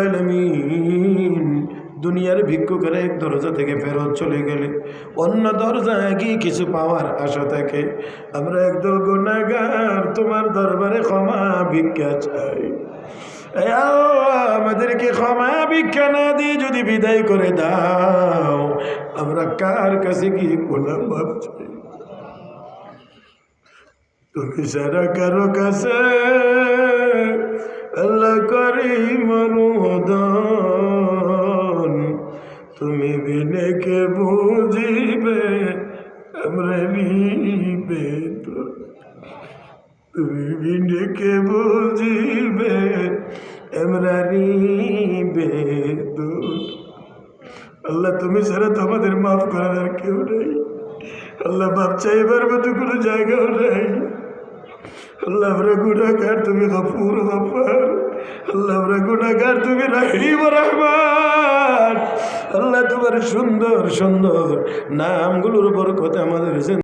আলামিন দুনিয়ার ভিক্ষুকের এক দরজা থেকে ফেরত চলে গেলে অন্য দরজায় গিয়ে কিছু পাওয়ার আশা থাকে। আমরা একদল গুনাহগার তোমার দরবারে ক্ষমা ভিক্ষা চাই। এ আল্লাহ, আমাদেরকে ক্ষমা ভিক্ষা না দিয়ে যদি বিদায় করে দাও, আমরা কার কাছে গিয়ে গোলাম মাপ চাই? তুমি সারা কারো কাছে আল্লাহ করিম অনুমোদন, তুমি বিনে কে বুঝিবে আমরা নিবে তো, তুমি বিনে কে বুঝিবে আমরা নিবে তো। আল্লাহ, তুমি ছাড়া তো আমাদের মাফ করার আর কেউ নেই। আল্লাহ, মাপ চাইবার মতো কোনো জায়গাও নেই। আল্লাহ, আমরা গুনাহগার, তুমি গফুর গফার। আল্লাহ, আমরা গুনাহগার, তুমি রহিম রহমান। আল্লাহ, তোমার সুন্দর সুন্দর নামগুলোর বরকতে আমাদের